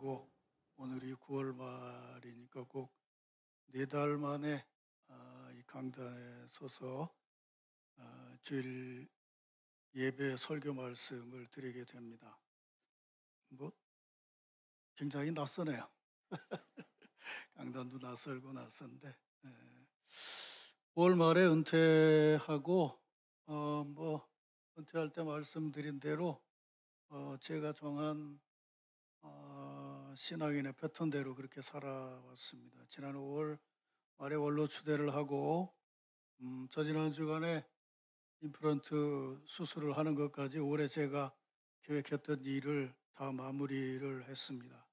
하고 오늘이 9월 말이니까 꼭 4달 만에 이 강단에 서서 주일 예배 설교 말씀을 드리게 됩니다. 뭐 굉장히 낯서네요. 강단도 낯설고 낯선데 9월 말에 은퇴하고 뭐 은퇴할 때 말씀드린 대로 제가 정한 신앙인의 패턴대로 그렇게 살아왔습니다. 지난 5월 말에 원로 추대를 하고 저 지난 주간에 임플란트 수술을 하는 것까지 올해 제가 계획했던 일을 다 마무리를 했습니다.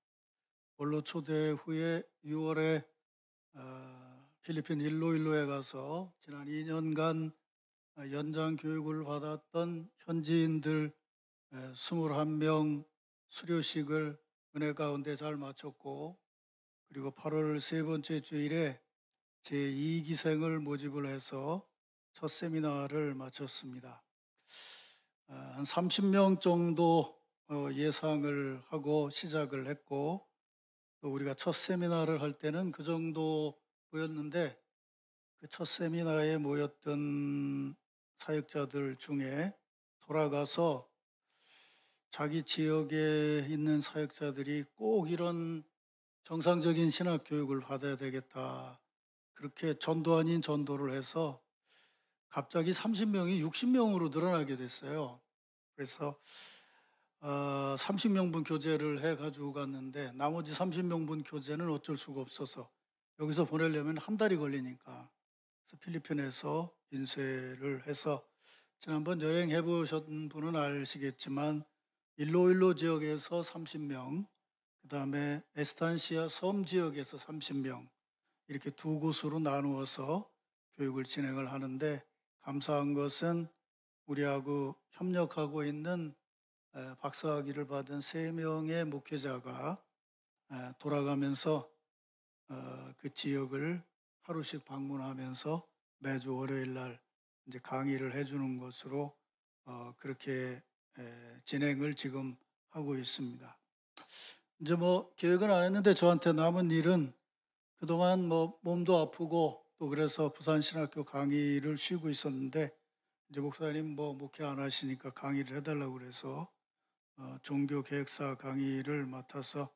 원로 초대 후에 6월에 필리핀 일로일로에 가서 지난 2년간 연장 교육을 받았던 현지인들 21명 수료식을 은혜 가운데 잘 마쳤고, 그리고 8월 세 번째 주일에 제 2기생을 모집을 해서 첫 세미나를 마쳤습니다. 한 30명 정도 예상을 하고 시작을 했고, 또 우리가 첫 세미나를 할 때는 그 정도였는데, 그 첫 세미나에 모였던 사역자들 중에 돌아가서 자기 지역에 있는 사역자들이 꼭 이런 정상적인 신학 교육을 받아야 되겠다, 그렇게 전도 아닌 전도를 해서 갑자기 30명이 60명으로 늘어나게 됐어요. 그래서 30명분 교재를 해가지고 갔는데, 나머지 30명분 교재는 어쩔 수가 없어서 여기서 보내려면 한 달이 걸리니까, 그래서 필리핀에서 인쇄를 해서, 지난번 여행해 보셨던 분은 아시겠지만 일로일로 지역에서 30명, 그 다음에 에스탄시아 섬 지역에서 30명, 이렇게 두 곳으로 나누어서 교육을 진행을 하는데, 감사한 것은 우리하고 협력하고 있는 박사학위를 받은 3명의 목회자가 돌아가면서 그 지역을 하루씩 방문하면서 매주 월요일 날 이제 강의를 해주는 것으로 그렇게 진행을 지금 하고 있습니다. 이제 뭐 계획은 안 했는데 저한테 남은 일은, 그동안 뭐 몸도 아프고 또 그래서 부산신학교 강의를 쉬고 있었는데, 이제 목사님 뭐 목회 안 하시니까 강의를 해달라고 그래서 종교계획사 강의를 맡아서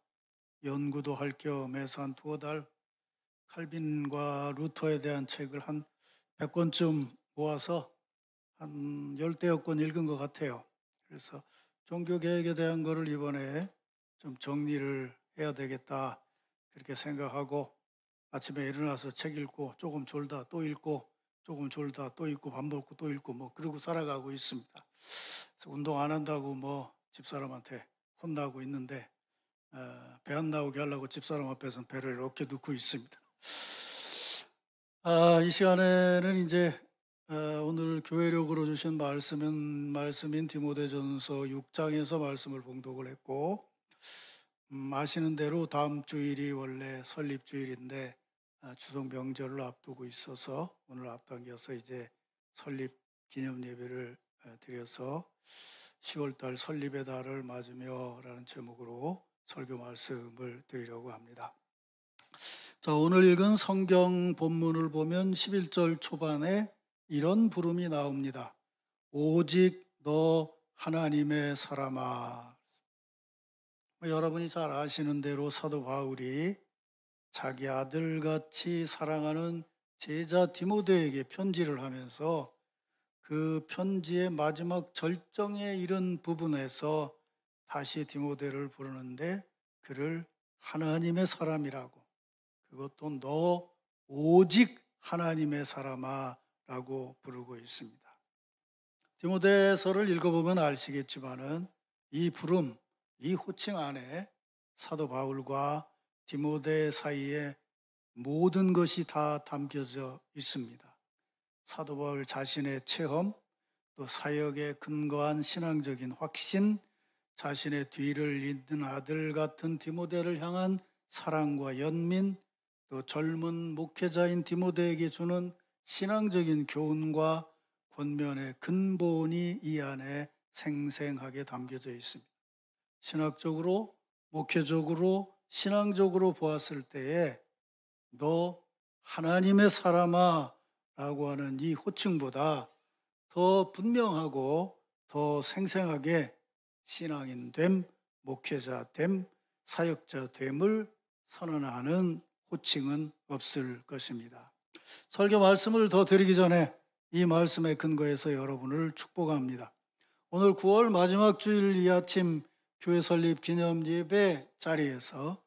연구도 할 겸 해서 한 2달 칼빈과 루터에 대한 책을 한 100권쯤 모아서 한 10대여 권 읽은 것 같아요. 그래서 종교개혁에 대한 거를 이번에 좀 정리를 해야 되겠다, 그렇게 생각하고 아침에 일어나서 책 읽고 조금 졸다 또 읽고 조금 졸다 또 읽고 밥 먹고 또 읽고 뭐 그러고 살아가고 있습니다. 그래서 운동 안 한다고 뭐 집사람한테 혼나고 있는데 배 안 나오게 하려고 집사람 앞에서 배를 이렇게 놓고 있습니다. 이 시간에는 이제 오늘 교회력으로 주신 말씀인 디모데전서 6장에서 말씀을 봉독을 했고, 아시는 대로 다음 주일이 원래 설립주일인데 추석 명절을 앞두고 있어서 오늘 앞당겨서 이제 설립 기념 예배를 드려서 10월달 설립의 달을 맞으며 라는 제목으로 설교 말씀을 드리려고 합니다. 자, 오늘 읽은 성경 본문을 보면 11절 초반에 이런 부름이 나옵니다. 오직 너 하나님의 사람아. 여러분이 잘 아시는 대로 사도 바울이 자기 아들같이 사랑하는 제자 디모데에게 편지를 하면서 그 편지의 마지막 절정에 이른 부분에서 다시 디모데를 부르는데, 그를 하나님의 사람이라고, 그것도 너 오직 하나님의 사람아 라고 부르고 있습니다. 디모데서를 읽어보면 아시겠지만은 이 부름, 이 호칭 안에 사도 바울과 디모데 사이에 모든 것이 다 담겨져 있습니다. 사도 바울 자신의 체험, 또 사역에 근거한 신앙적인 확신, 자신의 뒤를 잇는 아들 같은 디모데를 향한 사랑과 연민, 또 젊은 목회자인 디모데에게 주는 신앙적인 교훈과 권면의 근본이 이 안에 생생하게 담겨져 있습니다. 신학적으로 목회적으로 신앙적으로 보았을 때에 너 하나님의 사람아 라고 하는 이 호칭보다 더 분명하고 더 생생하게 신앙인됨, 목회자됨, 사역자됨을 선언하는 호칭은 없을 것입니다. 설교 말씀을 더 드리기 전에 이 말씀에 근거해서 여러분을 축복합니다. 오늘 9월 마지막 주일 이 아침 교회 설립 기념 예배 자리에서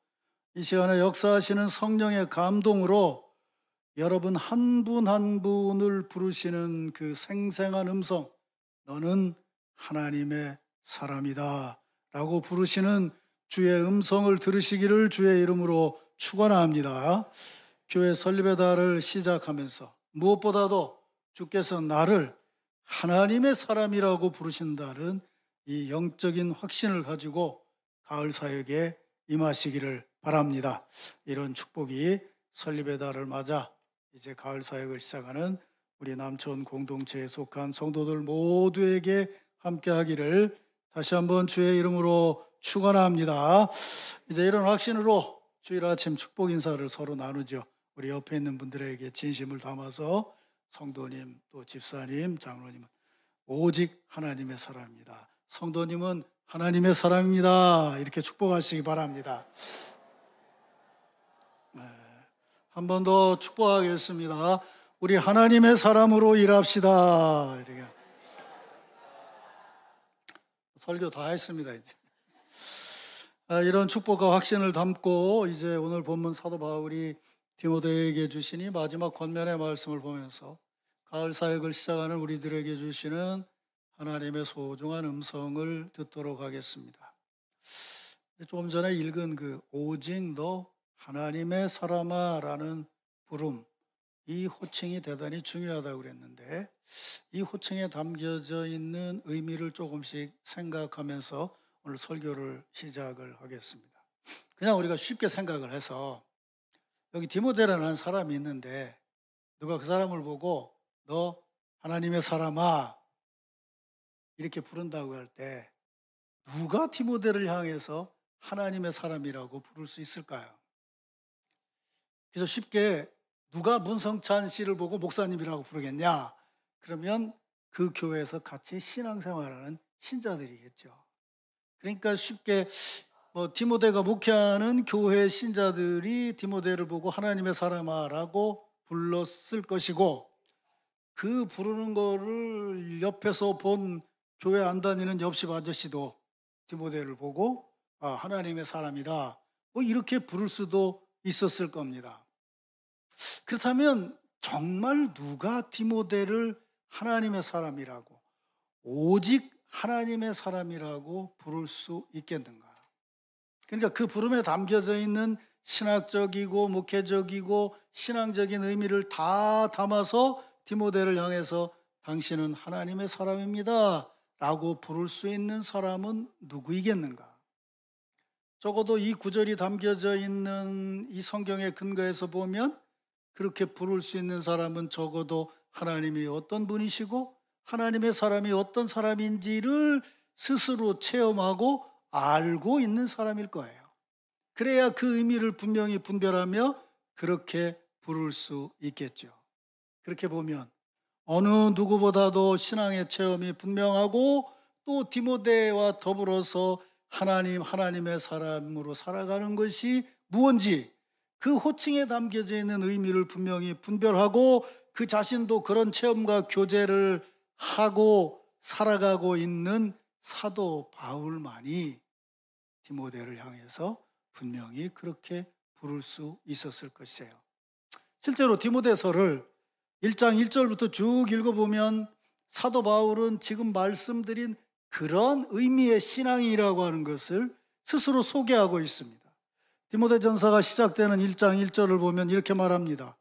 이 시간에 역사하시는 성령의 감동으로 여러분 한 분 한 분을 부르시는 그 생생한 음성, 너는 하나님의 사람이다 라고 부르시는 주의 음성을 들으시기를 주의 이름으로 축원합니다. 교회 설립의 달을 시작하면서 무엇보다도 주께서 나를 하나님의 사람이라고 부르신다는 이 영적인 확신을 가지고 가을 사역에 임하시기를 바랍니다. 이런 축복이 설립의 달을 맞아 이제 가을 사역을 시작하는 우리 남천 공동체에 속한 성도들 모두에게 함께 하기를 다시 한번 주의 이름으로 축원합니다. 이제 이런 확신으로 주일 아침 축복 인사를 서로 나누죠. 우리 옆에 있는 분들에게 진심을 담아서 성도님, 또 집사님, 장로님은 오직 하나님의 사람입니다. 성도님은 하나님의 사람입니다. 이렇게 축복하시기 바랍니다. 한 번 더 축복하겠습니다. 우리 하나님의 사람으로 일합시다. 이렇게. 설교 다 했습니다. 이제. 이런 축복과 확신을 담고 이제 오늘 본문 사도 바울이 디모데에게 주시니 마지막 권면의 말씀을 보면서 가을 사역을 시작하는 우리들에게 주시는 하나님의 소중한 음성을 듣도록 하겠습니다. 조금 전에 읽은 그 오직 너 하나님의 사람아 라는 부름, 이 호칭이 대단히 중요하다고 그랬는데 이 호칭에 담겨져 있는 의미를 조금씩 생각하면서 오늘 설교를 시작을 하겠습니다. 그냥 우리가 쉽게 생각을 해서 여기 디모데라는 사람이 있는데 누가 그 사람을 보고 너 하나님의 사람아 이렇게 부른다고 할 때 누가 디모데를 향해서 하나님의 사람이라고 부를 수 있을까요? 그래서 쉽게 누가 문성찬 씨를 보고 목사님이라고 부르겠냐? 그러면 그 교회에서 같이 신앙생활하는 신자들이겠죠. 그러니까 쉽게 디모데가 목회하는 교회 신자들이 디모데를 보고 하나님의 사람아라고 불렀을 것이고 그 부르는 거를 옆에서 본 교회 안 다니는 옆집 아저씨도 디모데를 보고 하나님의 사람이다 이렇게 부를 수도 있었을 겁니다. 그렇다면 정말 누가 디모데를 하나님의 사람이라고 오직 하나님의 사람이라고 부를 수 있겠는가? 그러니까 그 부름에 담겨져 있는 신학적이고 목회적이고 신앙적인 의미를 다 담아서 디모데를 향해서 당신은 하나님의 사람입니다 라고 부를 수 있는 사람은 누구이겠는가? 적어도 이 구절이 담겨져 있는 이 성경의 근거에서 보면 그렇게 부를 수 있는 사람은 적어도 하나님이 어떤 분이시고 하나님의 사람이 어떤 사람인지를 스스로 체험하고 알고 있는 사람일 거예요. 그래야 그 의미를 분명히 분별하며 그렇게 부를 수 있겠죠. 그렇게 보면 어느 누구보다도 신앙의 체험이 분명하고 또 디모데와 더불어서 하나님의 사람으로 살아가는 것이 무언지 그 호칭에 담겨져 있는 의미를 분명히 분별하고 그 자신도 그런 체험과 교제를 하고 살아가고 있는 사도 바울만이 디모데를 향해서 분명히 그렇게 부를 수 있었을 것이에요. 실제로 디모데서를 1장 1절부터 쭉 읽어보면 사도 바울은 지금 말씀드린 그런 의미의 신앙이라고 하는 것을 스스로 소개하고 있습니다. 디모데전서가 시작되는 1장 1절을 보면 이렇게 말합니다.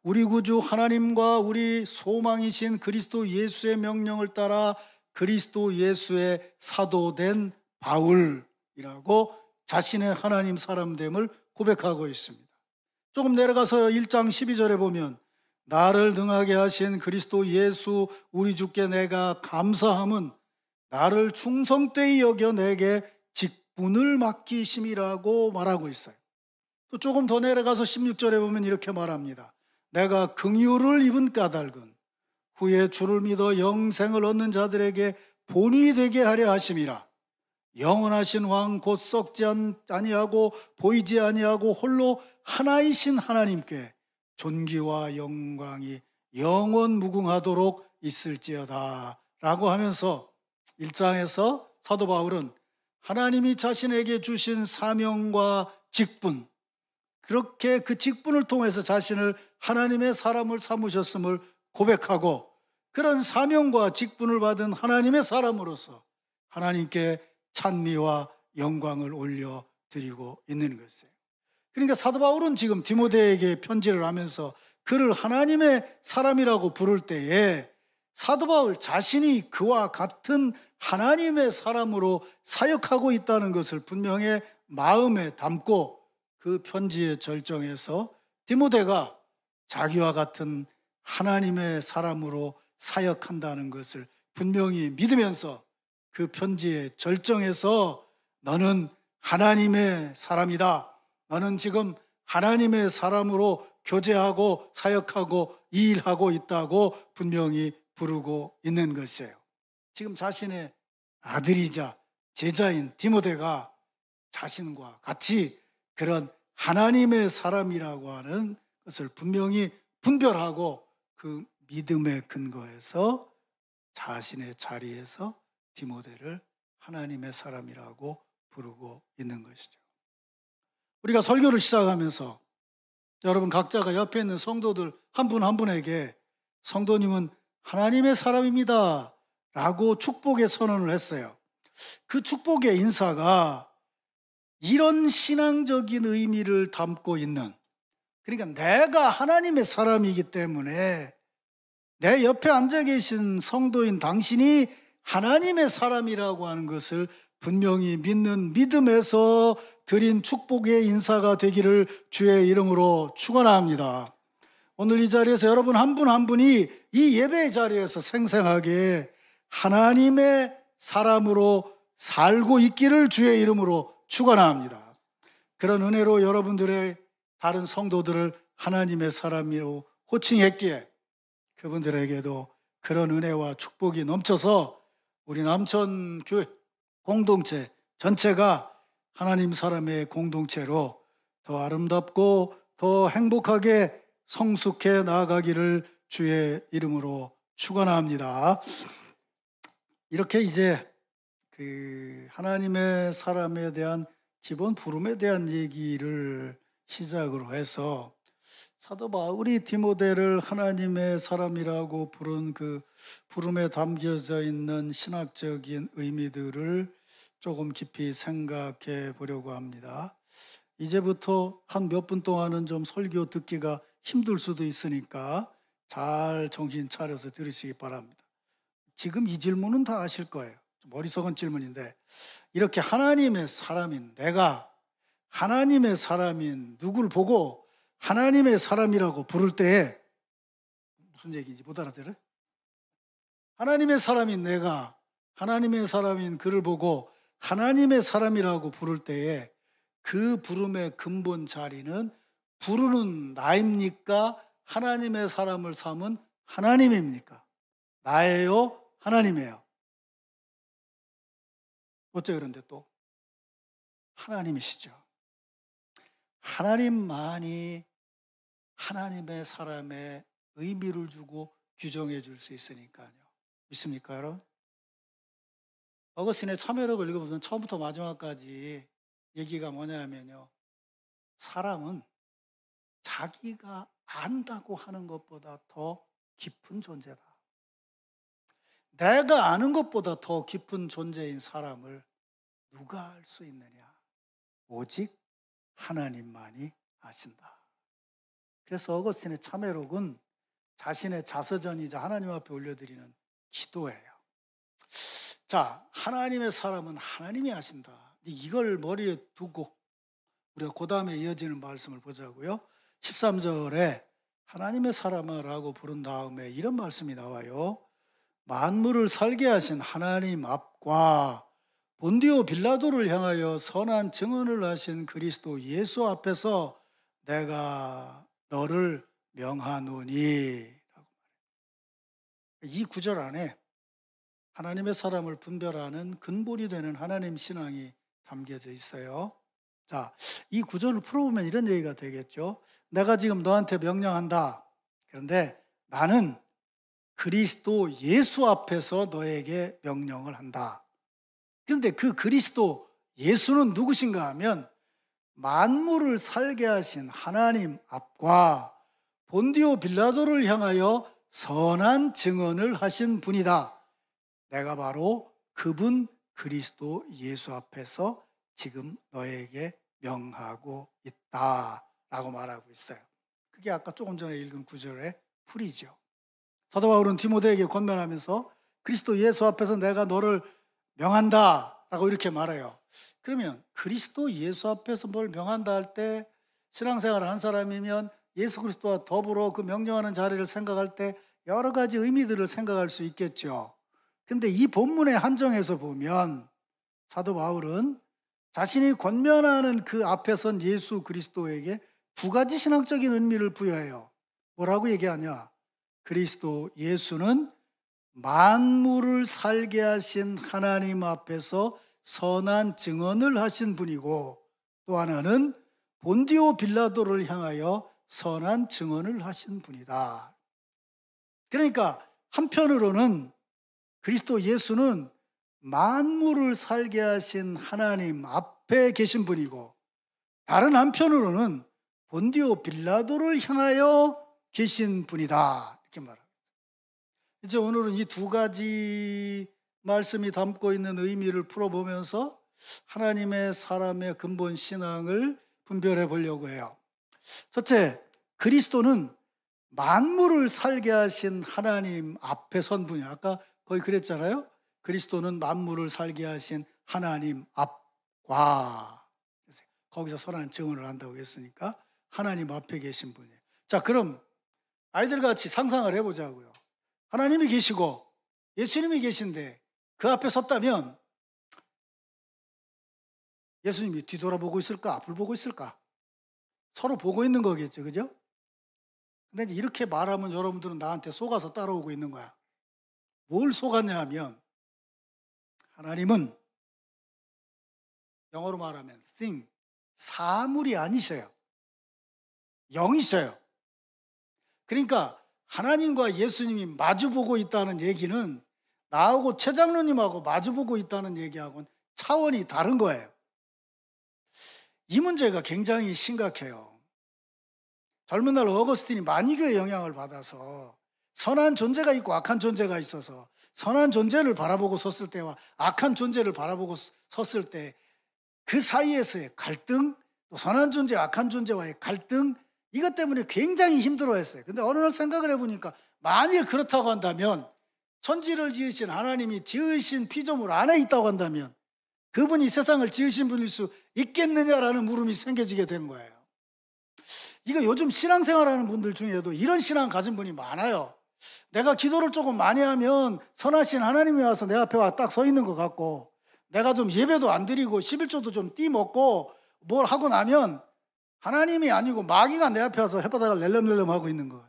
우리 구주 하나님과 우리 소망이신 그리스도 예수의 명령을 따라 그리스도 예수의 사도된 바울이라고 자신의 하나님 사람됨을 고백하고 있습니다. 조금 내려가서 1장 12절에 보면 나를 능하게 하신 그리스도 예수 우리 주께 내가 감사함은 나를 충성되이 여겨 내게 직분을 맡기심이라고 말하고 있어요. 또 조금 더 내려가서 16절에 보면 이렇게 말합니다. 내가 긍휼을 입은 까닭은 후에 주를 믿어 영생을 얻는 자들에게 본이 되게 하려 하심이라. 영원하신 왕 곧 썩지 아니하고 보이지 아니하고 홀로 하나이신 하나님께 존귀와 영광이 영원 무궁하도록 있을지어다 라고 하면서 1장에서 사도 바울은 하나님이 자신에게 주신 사명과 직분, 그렇게 그 직분을 통해서 자신을 하나님의 사람을 삼으셨음을 고백하고 그런 사명과 직분을 받은 하나님의 사람으로서 하나님께 찬미와 영광을 올려드리고 있는 것이에요. 그러니까 사도 바울은 지금 디모데에게 편지를 하면서 그를 하나님의 사람이라고 부를 때에 사도 바울 자신이 그와 같은 하나님의 사람으로 사역하고 있다는 것을 분명히 마음에 담고 그 편지의 절정에서 디모데가 자기와 같은 하나님의 사람으로 사역한다는 것을 분명히 믿으면서 그 편지의 절정에서 너는 하나님의 사람이다. 너는 지금 하나님의 사람으로 교제하고 사역하고 일하고 있다고 분명히 부르고 있는 것이에요. 지금 자신의 아들이자 제자인 디모데가 자신과 같이 그런 하나님의 사람이라고 하는 것을 분명히 분별하고 그 믿음의 근거에서 자신의 자리에서 디모데를 하나님의 사람이라고 부르고 있는 것이죠. 우리가 설교를 시작하면서 여러분 각자가 옆에 있는 성도들 한 분 한 분에게 성도님은 하나님의 사람입니다 라고 축복의 선언을 했어요. 그 축복의 인사가 이런 신앙적인 의미를 담고 있는, 그러니까 내가 하나님의 사람이기 때문에 내 옆에 앉아 계신 성도인 당신이 하나님의 사람이라고 하는 것을 분명히 믿는 믿음에서 드린 축복의 인사가 되기를 주의 이름으로 축원합니다. 오늘 이 자리에서 여러분 한 분 한 분이 이 예배의 자리에서 생생하게 하나님의 사람으로 살고 있기를 주의 이름으로 축원합니다. 그런 은혜로 여러분들의 다른 성도들을 하나님의 사람으로 호칭했기에 그분들에게도 그런 은혜와 축복이 넘쳐서 우리 남천 교회 공동체 전체가 하나님 사람의 공동체로 더 아름답고 더 행복하게 성숙해 나아가기를 주의 이름으로 축원합니다. 이렇게 이제 그 하나님의 사람에 대한 기본 부름에 대한 얘기를 시작으로 해서 사도 바울이 디모데를 하나님의 사람이라고 부른 그 부름에 담겨져 있는 신학적인 의미들을 조금 깊이 생각해 보려고 합니다. 이제부터 한 몇 분 동안은 좀 설교 듣기가 힘들 수도 있으니까 잘 정신 차려서 들으시기 바랍니다. 지금 이 질문은 다 아실 거예요. 좀 어리석은 질문인데, 이렇게 하나님의 사람인 내가 하나님의 사람인 누구를 보고 하나님의 사람이라고 부를 때에 무슨 얘기인지 못 알아들어요? 하나님의 사람인 내가 하나님의 사람인 그를 보고 하나님의 사람이라고 부를 때에 그 부름의 근본 자리는 부르는 나입니까? 하나님의 사람을 삼은 하나님입니까? 나예요? 하나님이에요? 어째 그런데 또 하나님이시죠. 하나님만이 하나님의 사람의 의미를 주고 규정해 줄 수 있으니까요. 믿습니까, 여러분? 어거스틴의 참여록을 읽어보면 처음부터 마지막까지 얘기가 뭐냐면요. 사람은 자기가 안다고 하는 것보다 더 깊은 존재다. 내가 아는 것보다 더 깊은 존재인 사람을 누가 알 수 있느냐? 오직 하나님만이 아신다. 그래서 어거스틴의 참회록은 자신의 자서전이자 하나님 앞에 올려드리는 기도예요. 자, 하나님의 사람은 하나님이 아신다. 이걸 머리에 두고 우리가 그 다음에 이어지는 말씀을 보자고요. 13절에 하나님의 사람이라고 부른 다음에 이런 말씀이 나와요. 만물을 살게 하신 하나님 앞과 본디오 빌라도를 향하여 선한 증언을 하신 그리스도 예수 앞에서 내가 너를 명하노니. 이 구절 안에 하나님의 사람을 분별하는 근본이 되는 하나님 신앙이 담겨져 있어요. 자, 이 구절을 풀어보면 이런 얘기가 되겠죠. 내가 지금 너한테 명령한다. 그런데 나는 그리스도 예수 앞에서 너에게 명령을 한다. 그런데 그 그리스도 예수는 누구신가 하면 만물을 살게 하신 하나님 앞과 본디오 빌라도를 향하여 선한 증언을 하신 분이다. 내가 바로 그분 그리스도 예수 앞에서 지금 너에게 명하고 있다라고 말하고 있어요. 그게 아까 조금 전에 읽은 구절의 풀이죠. 사도 바울은 디모데에게 권면하면서 그리스도 예수 앞에서 내가 너를 명한다라고 이렇게 말해요. 그러면 그리스도 예수 앞에서 뭘 명한다 할 때 신앙생활을 한 사람이면 예수 그리스도와 더불어 그 명령하는 자리를 생각할 때 여러 가지 의미들을 생각할 수 있겠죠. 근데 이 본문의 한정에서 보면 사도 바울은 자신이 권면하는 그 앞에 선 예수 그리스도에게 두 가지 신앙적인 의미를 부여해요. 뭐라고 얘기하냐? 그리스도 예수는 만물을 살게 하신 하나님 앞에서 선한 증언을 하신 분이고, 또 하나는 본디오 빌라도를 향하여 선한 증언을 하신 분이다. 그러니까 한편으로는 그리스도 예수는 만물을 살게 하신 하나님 앞에 계신 분이고, 다른 한편으로는 본디오 빌라도를 향하여 계신 분이다. 이렇게 말합니다. 이제 오늘은 이 두 가지 말씀이 담고 있는 의미를 풀어보면서 하나님의 사람의 근본 신앙을 분별해 보려고 해요. 첫째, 그리스도는 만물을 살게 하신 하나님 앞에 선 분이에요. 아까 거의 그랬잖아요. 그리스도는 만물을 살게 하신 하나님 앞과, 거기서 선한 증언을 한다고 했으니까 하나님 앞에 계신 분이에요. 자, 그럼 아이들 같이 상상을 해보자고요. 하나님이 계시고 예수님이 계신데 그 앞에 섰다면 예수님이 뒤돌아보고 있을까? 앞을 보고 있을까? 서로 보고 있는 거겠죠. 그죠? 근데 이제 이렇게 말하면 여러분들은 나한테 속아서 따라오고 있는 거야. 뭘 속았냐 하면 하나님은 영어로 말하면 thing, 사물이 아니셔요. 영이셔요. 그러니까 하나님과 예수님이 마주보고 있다는 얘기는 나하고 최 장로님하고 마주보고 있다는 얘기하고는 차원이 다른 거예요. 이 문제가 굉장히 심각해요. 젊은 날 어거스틴이 만이교의 영향을 받아서 선한 존재가 있고 악한 존재가 있어서 선한 존재를 바라보고 섰을 때와 악한 존재를 바라보고 섰을 때 그 사이에서의 갈등, 또 선한 존재, 악한 존재와의 갈등, 이것 때문에 굉장히 힘들어했어요. 근데 어느 날 생각을 해보니까 만일 그렇다고 한다면 천지를 지으신 하나님이 지으신 피조물 안에 있다고 한다면 그분이 세상을 지으신 분일 수 있겠느냐라는 물음이 생겨지게 된 거예요. 이거 요즘 신앙생활하는 분들 중에도 이런 신앙 가진 분이 많아요. 내가 기도를 조금 많이 하면 선하신 하나님이 와서 내 앞에 와 딱 서 있는 것 같고, 내가 좀 예배도 안 드리고 11조도 좀 띠먹고 뭘 하고 나면 하나님이 아니고 마귀가 내 앞에 와서 혓바닥을 낼름낼름 하고 있는 것.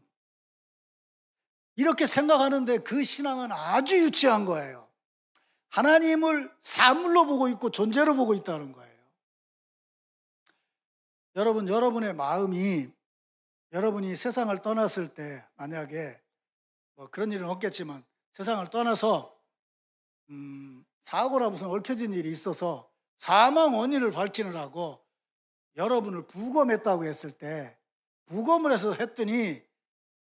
이렇게 생각하는데 그 신앙은 아주 유치한 거예요. 하나님을 사물로 보고 있고 존재로 보고 있다는 거예요. 여러분, 여러분의 마음이 여러분이 세상을 떠났을 때 만약에 뭐 그런 일은 없겠지만 세상을 떠나서 사고나 무슨 얽혀진 일이 있어서 사망 원인을 밝히느라고 여러분을 부검했다고 했을 때, 부검을 해서 했더니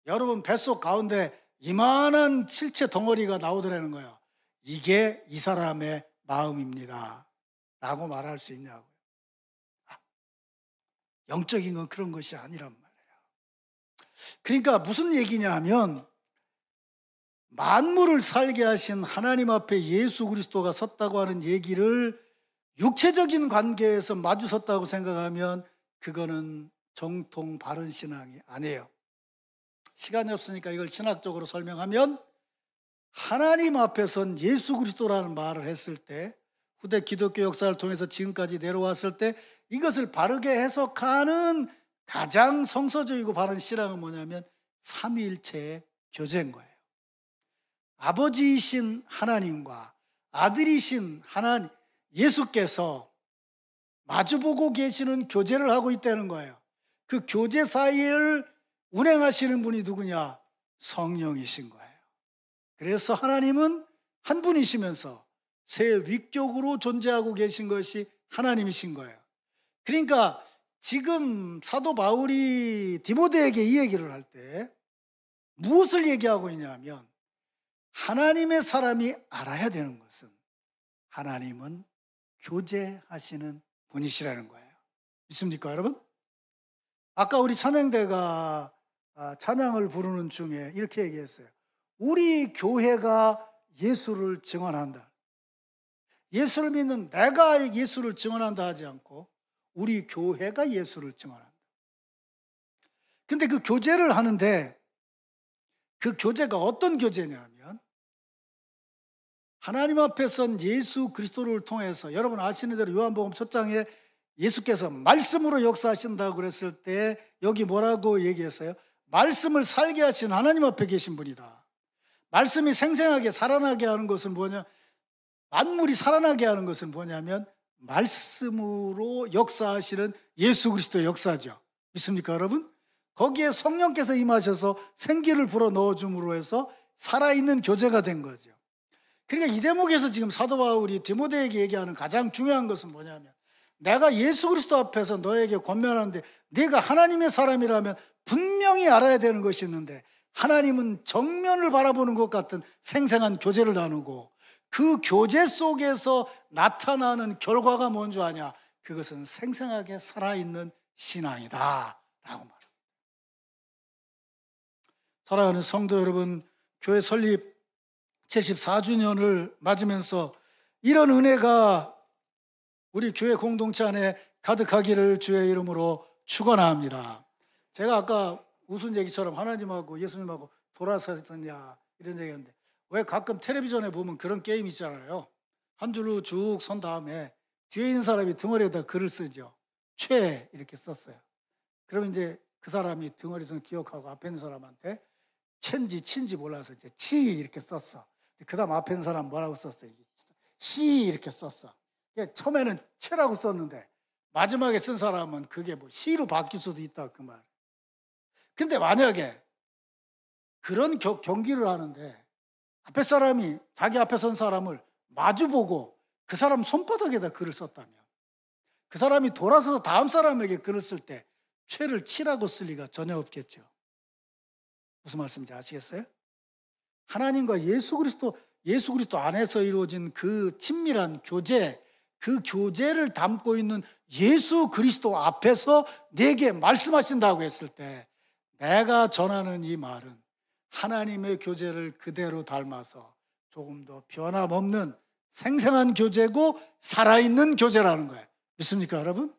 여러분 뱃속 가운데 이만한 실체 덩어리가 나오더라는 거예요. 이게 이 사람의 마음입니다 라고 말할 수 있냐고요. 영적인 건 그런 것이 아니란 말이에요. 그러니까 무슨 얘기냐 하면 만물을 살게 하신 하나님 앞에 예수 그리스도가 섰다고 하는 얘기를 육체적인 관계에서 마주 섰다고 생각하면 그거는 정통 바른 신앙이 아니에요. 시간이 없으니까 이걸 신학적으로 설명하면 하나님 앞에 선 예수 그리스도라는 말을 했을 때 후대 기독교 역사를 통해서 지금까지 내려왔을 때 이것을 바르게 해석하는 가장 성서적이고 바른 신앙은 뭐냐면 삼위일체의 교제인 거예요. 아버지이신 하나님과 아들이신 하나님 예수께서 마주보고 계시는 교제를 하고 있다는 거예요. 그 교제 사이를 운행하시는 분이 누구냐? 성령이신 거예요. 그래서 하나님은 한 분이시면서 세 위격으로 존재하고 계신 것이 하나님이신 거예요. 그러니까 지금 사도 바울이 디모데에게 이 얘기를 할 때 무엇을 얘기하고 있냐면 하나님의 사람이 알아야 되는 것은 하나님은 교제하시는 분이시라는 거예요. 믿습니까, 여러분? 아까 우리 찬양대가 찬양을 부르는 중에 이렇게 얘기했어요. 우리 교회가 예수를 증언한다. 예수를 믿는 내가 예수를 증언한다 하지 않고 우리 교회가 예수를 증언한다. 근데 그 교제를 하는데 그 교제가 어떤 교제냐면 하나님 앞에 선 예수 그리스도를 통해서 여러분 아시는 대로 요한복음 1장에 예수께서 말씀으로 역사하신다고 그랬을 때 여기 뭐라고 얘기했어요? 말씀을 살게 하신 하나님 앞에 계신 분이다. 말씀이 생생하게 살아나게 하는 것은 뭐냐? 만물이 살아나게 하는 것은 뭐냐면 말씀으로 역사하시는 예수 그리스도의 역사죠. 믿습니까, 여러분? 거기에 성령께서 임하셔서 생기를 불어 넣어줌으로 해서 살아있는 교제가 된 거죠. 그러니까 이 대목에서 지금 사도 바울이 디모데에게 얘기하는 가장 중요한 것은 뭐냐면 내가 예수 그리스도 앞에서 너에게 권면하는데 네가 하나님의 사람이라면 분명히 알아야 되는 것이 있는데 하나님은 정면을 바라보는 것 같은 생생한 교제를 나누고 그 교제 속에서 나타나는 결과가 뭔지 아냐? 그것은 생생하게 살아있는 신앙이다 라고 말합니다. 사랑하는 성도 여러분, 교회 설립 74주년을 맞으면서 이런 은혜가 우리 교회 공동체 안에 가득하기를 주의 이름으로 축원합니다. 제가 아까 웃은 얘기처럼 하나님하고 예수님하고 돌아섰느냐 이런 얘기했는데 왜 가끔 텔레비전에 보면 그런 게임 있잖아요. 한 줄로 쭉 선 다음에 뒤에 있는 사람이 등어리에다 글을 쓰죠. 최 이렇게 썼어요. 그러면 이제 그 사람이 등어리에서 기억하고 앞에 있는 사람한테 최인지 친지 몰라서 이제 치 이렇게 썼어. 그 다음 앞에 있는 사람 뭐라고 썼어요? 시 이렇게 썼어. 처음에는 최라고 썼는데 마지막에 쓴 사람은 그게 뭐 시로 바뀔 수도 있다 그 말. 근데 만약에 그런 경기를 하는데 앞에 사람이 자기 앞에 선 사람을 마주보고 그 사람 손바닥에다 글을 썼다면 그 사람이 돌아서서 다음 사람에게 글을 쓸 때 최를 치라고 쓸 리가 전혀 없겠죠. 무슨 말씀인지 아시겠어요? 하나님과 예수 그리스도 안에서 이루어진 그 친밀한 교제, 그 교제를 담고 있는 예수 그리스도 앞에서 내게 말씀하신다고 했을 때 내가 전하는 이 말은 하나님의 교제를 그대로 닮아서 조금 더 변함없는 생생한 교제고 살아있는 교제라는 거예요. 믿습니까, 여러분?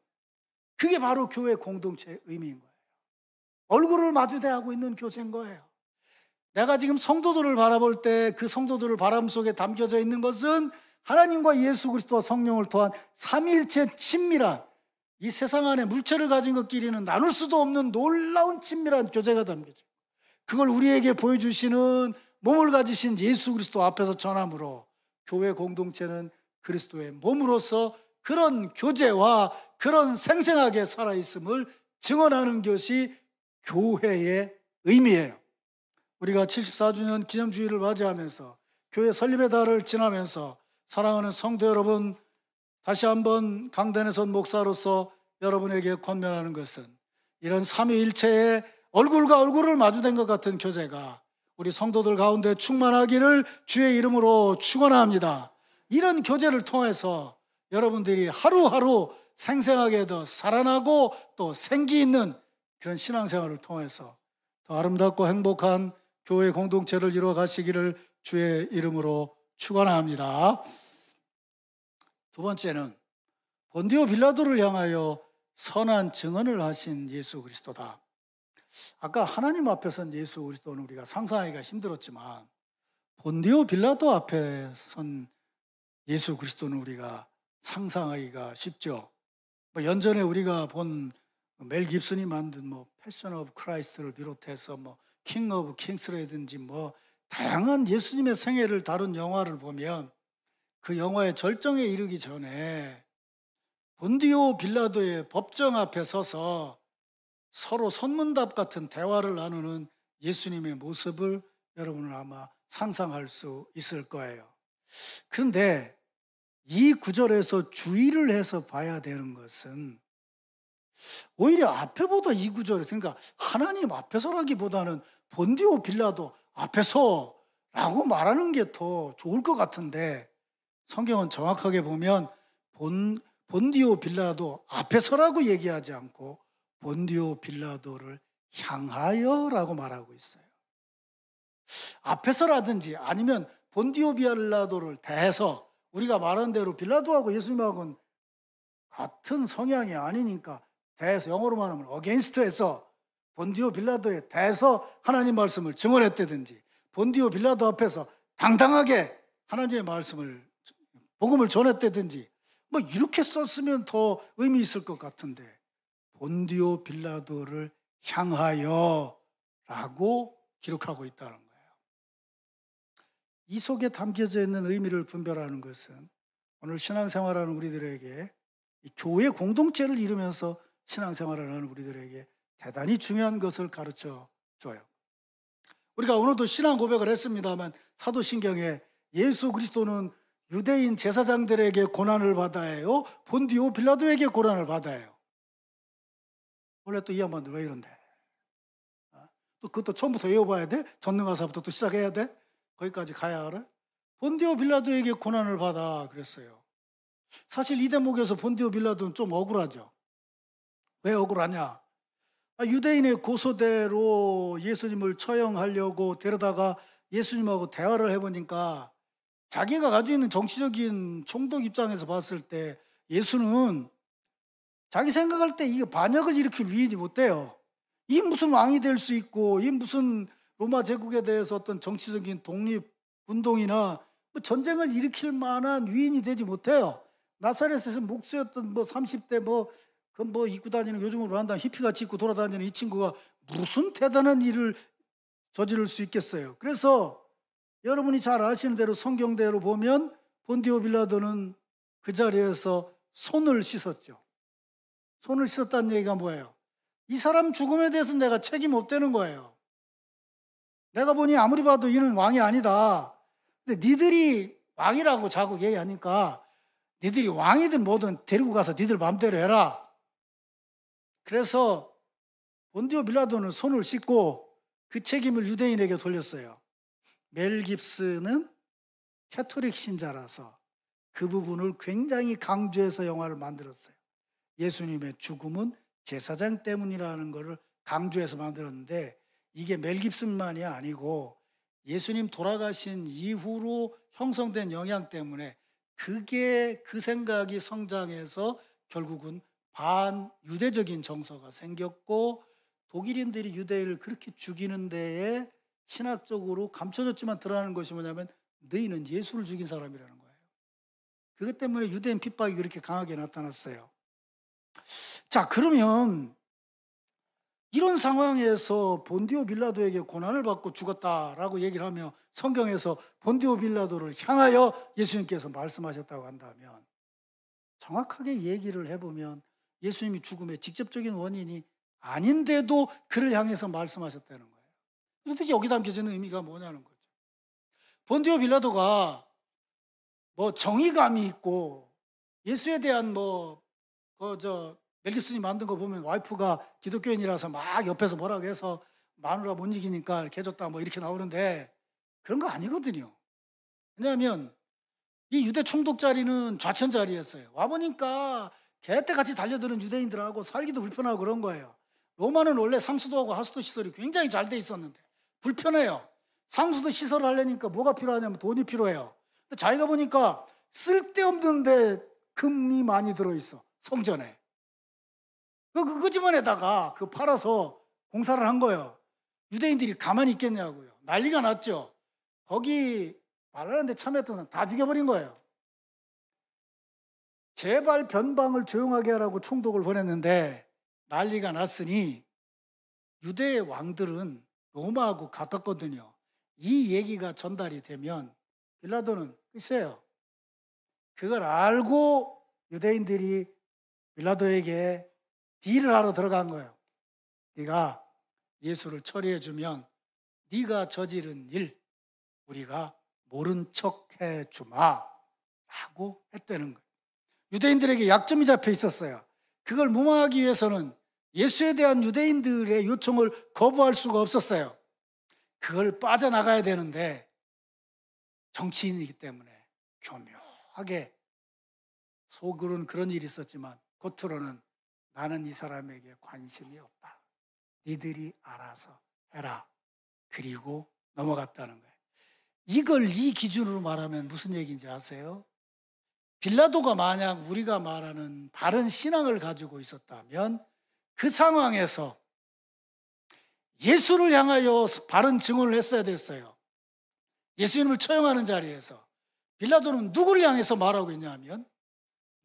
그게 바로 교회 공동체의 의미인 거예요. 얼굴을 마주대하고 있는 교제인 거예요. 내가 지금 성도들을 바라볼 때 그 성도들을 바람 속에 담겨져 있는 것은 하나님과 예수 그리스도와 성령을 통한 삼위일체 친밀한 이 세상 안에 물체를 가진 것끼리는 나눌 수도 없는 놀라운 친밀한 교제가 담겨져. 그걸 우리에게 보여주시는 몸을 가지신 예수 그리스도 앞에서 전함으로 교회 공동체는 그리스도의 몸으로서 그런 교제와 그런 생생하게 살아있음을 증언하는 것이 교회의 의미예요. 우리가 74주년 기념주일을 맞이하면서 교회 설립의 달을 지나면서 사랑하는 성도 여러분, 다시 한번 강단에 선 목사로서 여러분에게 권면하는 것은 이런 삼위일체의 얼굴과 얼굴을 마주댄 것 같은 교제가 우리 성도들 가운데 충만하기를 주의 이름으로 축원합니다. 이런 교제를 통해서 여러분들이 하루하루 생생하게 더 살아나고 또 생기 있는 그런 신앙생활을 통해서 더 아름답고 행복한 교회 공동체를 이루어 가시기를 주의 이름으로 축원합니다. 두 번째는 본디오 빌라도를 향하여 선한 증언을 하신 예수 그리스도다. 아까 하나님 앞에 선 예수 그리스도는 우리가 상상하기가 힘들었지만 본디오 빌라도 앞에 선 예수 그리스도는 우리가 상상하기가 쉽죠. 뭐 연전에 우리가 본 멜 깁슨이 만든 뭐 패션 오브 크라이스트를 비롯해서 뭐 킹 오브 킹스라든지 뭐 다양한 예수님의 생애를 다룬 영화를 보면 그 영화의 절정에 이르기 전에 본디오 빌라도의 법정 앞에 서서 서로 손문답 같은 대화를 나누는 예수님의 모습을 여러분은 아마 상상할 수 있을 거예요. 그런데 이 구절에서 주의를 해서 봐야 되는 것은 오히려 앞에보다 이 구절에, 그러니까 하나님 앞에서라기보다는 본디오 빌라도 앞에서라고 말하는 게 더 좋을 것 같은데, 성경은 정확하게 보면 본디오 빌라도 앞에서라고 얘기하지 않고 본디오 빌라도를 향하여라고 말하고 있어요. 앞에서라든지 아니면 본디오 빌라도를 대해서, 우리가 말한 대로 빌라도하고 예수님하고는 같은 성향이 아니니까 대해서, 영어로 말하면 against에서 본디오 빌라도에 대해서 하나님 말씀을 증언했다든지, 본디오 빌라도 앞에서 당당하게 하나님의 말씀을, 복음을 전했다든지, 뭐 이렇게 썼으면 더 의미 있을 것 같은데 본디오 빌라도를 향하여 라고 기록하고 있다는 거예요. 이 속에 담겨져 있는 의미를 분별하는 것은 오늘 신앙생활하는 우리들에게, 교회 공동체를 이루면서 신앙생활을 하는 우리들에게 대단히 중요한 것을 가르쳐 줘요. 우리가 오늘도 신앙 고백을 했습니다만 사도신경에 예수 그리스도는 유대인 제사장들에게 고난을 받아야 해요, 본디오 빌라도에게 고난을 받아야 해요. 원래 또 이 양반들 왜 이런데? 또 그것도 처음부터 외워봐야 돼? 전능가사부터 또 시작해야 돼? 거기까지 가야 알아? 본디오 빌라도에게 고난을 받아 그랬어요. 사실 이 대목에서 본디오 빌라도는 좀 억울하죠. 왜 억울하냐? 유대인의 고소대로 예수님을 처형하려고 데려다가 예수님하고 대화를 해보니까 자기가 가지고 있는 정치적인 총독 입장에서 봤을 때 예수는 자기 생각할 때 이게 반역을 일으킬 위인이 못 돼요. 이 무슨 왕이 될 수 있고, 이 무슨 로마 제국에 대해서 어떤 정치적인 독립운동이나 뭐 전쟁을 일으킬 만한 위인이 되지 못해요. 나사렛에서 목수였던 뭐 30대 뭐 입고 다니는, 요즘으로 한다면 히피같이 입고 돌아다니는 이 친구가 무슨 대단한 일을 저지를 수 있겠어요. 그래서 여러분이 잘 아시는 대로 성경대로 보면 본디오 빌라도는 그 자리에서 손을 씻었죠. 손을 씻었다는 얘기가 뭐예요? 이 사람 죽음에 대해서 내가 책임 없다는 거예요. 내가 보니 아무리 봐도 이는 왕이 아니다. 근데 니들이 왕이라고 자꾸 얘기하니까 니들이 왕이든 뭐든 데리고 가서 니들 마음대로 해라. 그래서 본디오 빌라도는 손을 씻고 그 책임을 유대인에게 돌렸어요. 멜 깁슨은 캐토릭 신자라서 그 부분을 굉장히 강조해서 영화를 만들었어요. 예수님의 죽음은 제사장 때문이라는 것을 강조해서 만들었는데, 이게 멜 깁슨만이 아니고 예수님 돌아가신 이후로 형성된 영향 때문에 그게, 그 생각이 성장해서 결국은 반유대적인 정서가 생겼고, 독일인들이 유대인을 그렇게 죽이는 데에 신학적으로 감춰졌지만 드러나는 것이 뭐냐면 너희는 예수를 죽인 사람이라는 거예요. 그것 때문에 유대인 핍박이 그렇게 강하게 나타났어요. 자, 그러면 이런 상황에서 본디오 빌라도에게 고난을 받고 죽었다라고 얘기를 하며 성경에서 본디오 빌라도를 향하여 예수님께서 말씀하셨다고 한다면, 정확하게 얘기를 해보면 예수님이 죽음의 직접적인 원인이 아닌데도 그를 향해서 말씀하셨다는 거예요. 도대체 여기 담겨져 있는 의미가 뭐냐는 거죠. 본디오 빌라도가 뭐 정의감이 있고 예수에 대한 멜 깁슨이 만든 거 보면 와이프가 기독교인이라서 막 옆에서 뭐라고 해서 마누라 못 이기니까 이렇게 해줬다 뭐 이렇게 나오는데, 그런 거 아니거든요. 왜냐하면 이 유대 총독 자리는 좌천 자리였어요. 와보니까 개떼같이 달려드는 유대인들하고 살기도 불편하고 그런 거예요. 로마는 원래 상수도하고 하수도 시설이 굉장히 잘 돼 있었는데 불편해요. 상수도 시설을 하려니까 뭐가 필요하냐면 돈이 필요해요. 근데 자기가 보니까 쓸데없는데 금이 많이 들어있어, 성전에. 그 집안에다가 그 팔아서 공사를 한 거예요. 유대인들이 가만히 있겠냐고요. 난리가 났죠. 거기 말하는데 참여했던 사람 다 죽여버린 거예요. 제발 변방을 조용하게 하라고 총독을 보냈는데 난리가 났으니 유대의 왕들은 로마하고 가깝거든요. 이 얘기가 전달이 되면 빌라도는 글쎄요, 그걸 알고 유대인들이 빌라도에게 딜을 하러 들어간 거예요. 네가 예수를 처리해 주면 네가 저지른 일 우리가 모른 척 해주마 라고 했다는 거예요. 유대인들에게 약점이 잡혀 있었어요. 그걸 무마하기 위해서는 예수에 대한 유대인들의 요청을 거부할 수가 없었어요. 그걸 빠져나가야 되는데 정치인이기 때문에 교묘하게 속으로는 그런 일이 있었지만 겉으로는 나는 이 사람에게 관심이 없다. 니들이 알아서 해라. 그리고 넘어갔다는 거예요. 이걸 이 기준으로 말하면 무슨 얘기인지 아세요? 빌라도가 만약 우리가 말하는 바른 신앙을 가지고 있었다면 그 상황에서 예수를 향하여 바른 증언을 했어야 됐어요. 예수님을 처형하는 자리에서 빌라도는 누구를 향해서 말하고 있냐면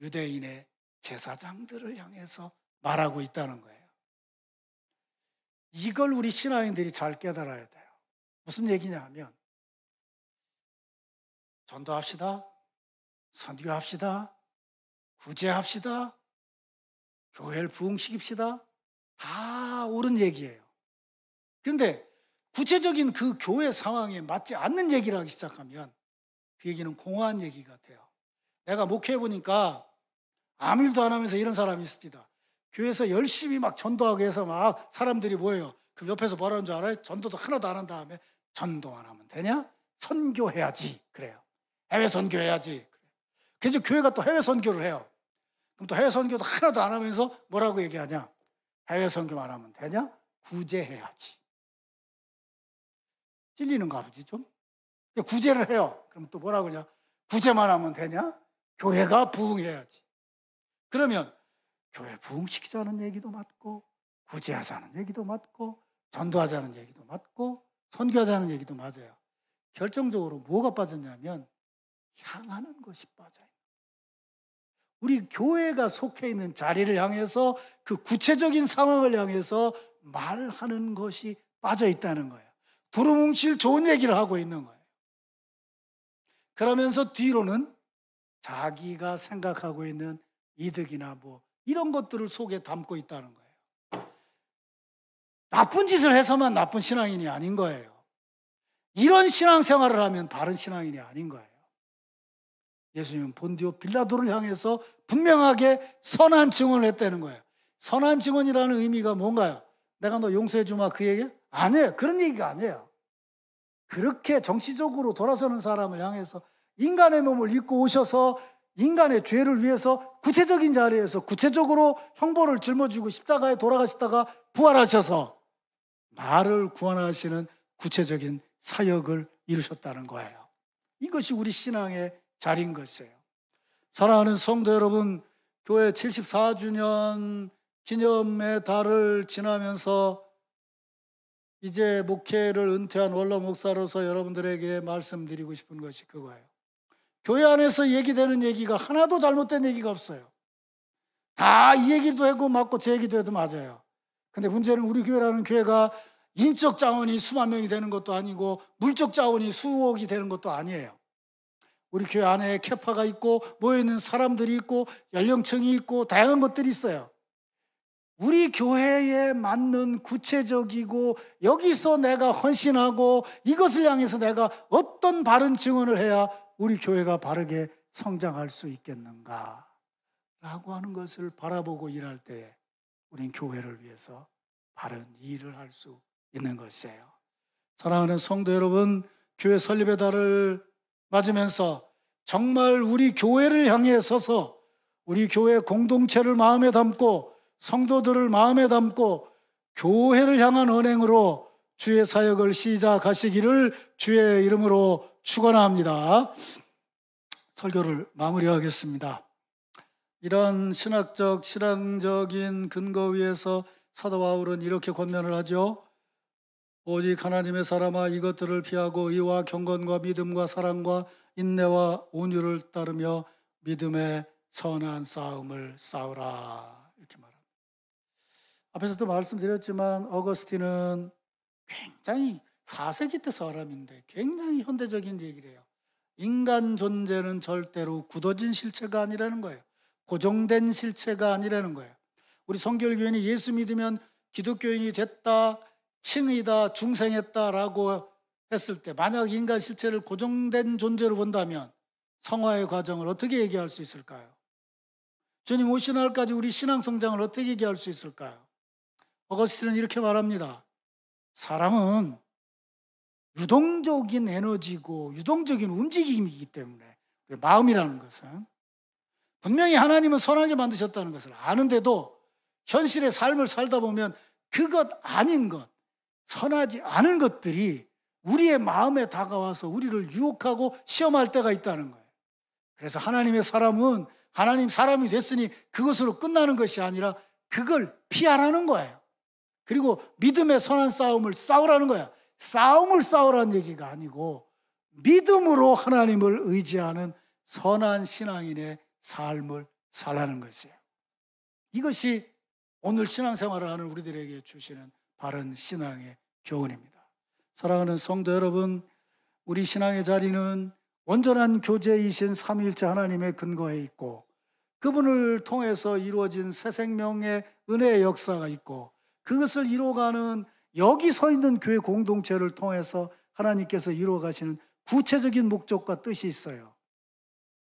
유대인의 제사장들을 향해서 말하고 있다는 거예요. 이걸 우리 신앙인들이 잘 깨달아야 돼요. 무슨 얘기냐 하면 전도합시다. 선교합시다. 구제합시다. 교회를 부흥시킵시다. 다 옳은 얘기예요. 그런데 구체적인 그 교회 상황에 맞지 않는 얘기를 하기 시작하면 그 얘기는 공허한 얘기 같아요. 내가 목회해보니까 아무 일도 안 하면서 이런 사람이 있습니다. 교회에서 열심히 막 전도하고 해서 막 사람들이 모여요. 그럼 옆에서 뭐라는 줄 알아요? 전도도 하나도 안 한 다음에 전도 안 하면 되냐? 선교해야지. 그래요. 해외 선교해야지. 그래서 교회가 또 해외 선교를 해요. 그럼 또 해외 선교도 하나도 안 하면서 뭐라고 얘기하냐? 해외 선교만 하면 되냐? 구제해야지. 찔리는가 보지 좀? 구제를 해요. 그럼 또 뭐라고 하냐? 구제만 하면 되냐? 교회가 부흥해야지. 그러면 교회 부흥시키자는 얘기도 맞고 구제하자는 얘기도 맞고 전도하자는 얘기도 맞고 선교하자는 얘기도 맞아요. 결정적으로 뭐가 빠졌냐면 향하는 것이 빠져요. 우리 교회가 속해 있는 자리를 향해서 그 구체적인 상황을 향해서 말하는 것이 빠져 있다는 거예요. 두루뭉실 좋은 얘기를 하고 있는 거예요. 그러면서 뒤로는 자기가 생각하고 있는 이득이나 뭐 이런 것들을 속에 담고 있다는 거예요. 나쁜 짓을 해서만 나쁜 신앙인이 아닌 거예요. 이런 신앙생활을 하면 바른 신앙인이 아닌 거예요. 예수님은 본디오 빌라도를 향해서 분명하게 선한 증언을 했다는 거예요. 선한 증언이라는 의미가 뭔가요? 내가 너 용서해 주마 그 얘기? 아니에요. 그런 얘기가 아니에요. 그렇게 정치적으로 돌아서는 사람을 향해서 인간의 몸을 입고 오셔서 인간의 죄를 위해서 구체적인 자리에서 구체적으로 형벌을 짊어지고 십자가에 돌아가시다가 부활하셔서 나를 구원하시는 구체적인 사역을 이루셨다는 거예요. 이것이 우리 신앙의 자리인 것이에요. 사랑하는 성도 여러분, 교회 74주년 기념의 달을 지나면서 이제 목회를 은퇴한 원로 목사로서 여러분들에게 말씀드리고 싶은 것이 그거예요. 교회 안에서 얘기되는 얘기가 하나도 잘못된 얘기가 없어요. 다 이 얘기도 하고 맞고 제 얘기도 해도 맞아요. 근데 문제는 우리 교회라는 교회가 인적 자원이 수만 명이 되는 것도 아니고 물적 자원이 수억이 되는 것도 아니에요. 우리 교회 안에 캐파가 있고 모여있는 사람들이 있고 연령층이 있고 다양한 것들이 있어요. 우리 교회에 맞는 구체적이고 여기서 내가 헌신하고 이것을 향해서 내가 어떤 바른 증언을 해야 우리 교회가 바르게 성장할 수 있겠는가 라고 하는 것을 바라보고 일할 때에 우린 교회를 위해서 바른 일을 할 수 있는 것이에요. 사랑하는 성도 여러분, 교회 설립의 달을 맞으면서 정말 우리 교회를 향해 서서 우리 교회 공동체를 마음에 담고 성도들을 마음에 담고 교회를 향한 언행으로 주의 사역을 시작하시기를 주의 이름으로 축원합니다. 설교를 마무리하겠습니다. 이런 신앙적인 근거 위에서 사도 바울은 이렇게 권면을 하죠. 오직 하나님의 사람아 이것들을 피하고 의와 경건과 믿음과 사랑과 인내와 온유를 따르며 믿음의 선한 싸움을 싸우라 이렇게 말합니다. 앞에서도 말씀드렸지만 어거스틴은 굉장히 4세기 때 사람인데 굉장히 현대적인 얘기를 해요. 인간 존재는 절대로 굳어진 실체가 아니라는 거예요. 고정된 실체가 아니라는 거예요. 우리 성결교인이 예수 믿으면 기독교인이 됐다, 칭의다, 중생했다라고 했을 때 만약 인간 실체를 고정된 존재로 본다면 성화의 과정을 어떻게 얘기할 수 있을까요? 주님 오신 날까지 우리 신앙 성장을 어떻게 얘기할 수 있을까요? 어거스틴은 이렇게 말합니다. 사람은 유동적인 에너지고 유동적인 움직임이기 때문에 마음이라는 것은 분명히 하나님은 선하게 만드셨다는 것을 아는데도 현실의 삶을 살다 보면 그것 아닌 것, 선하지 않은 것들이 우리의 마음에 다가와서 우리를 유혹하고 시험할 때가 있다는 거예요. 그래서 하나님의 사람은 하나님 사람이 됐으니 그것으로 끝나는 것이 아니라 그걸 피하라는 거예요. 그리고 믿음의 선한 싸움을 싸우라는 거야. 싸움을 싸우라는 얘기가 아니고 믿음으로 하나님을 의지하는 선한 신앙인의 삶을 살라는 것이에요. 이것이 오늘 신앙생활을 하는 우리들에게 주시는 바른 신앙의 교훈입니다. 사랑하는 성도 여러분, 우리 신앙의 자리는 온전한 교제이신 삼위일체 하나님의 근거에 있고 그분을 통해서 이루어진 새 생명의 은혜의 역사가 있고 그것을 이루어가는 여기 서 있는 교회 공동체를 통해서 하나님께서 이루어가시는 구체적인 목적과 뜻이 있어요.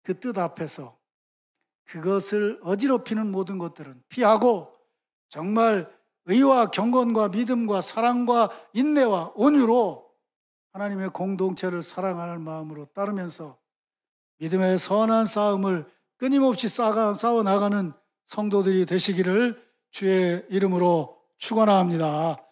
그 뜻 앞에서 그것을 어지럽히는 모든 것들은 피하고 정말 의와 경건과 믿음과 사랑과 인내와 온유로 하나님의 공동체를 사랑하는 마음으로 따르면서 믿음의 선한 싸움을 끊임없이 싸워나가는 성도들이 되시기를 주의 이름으로 축원합니다.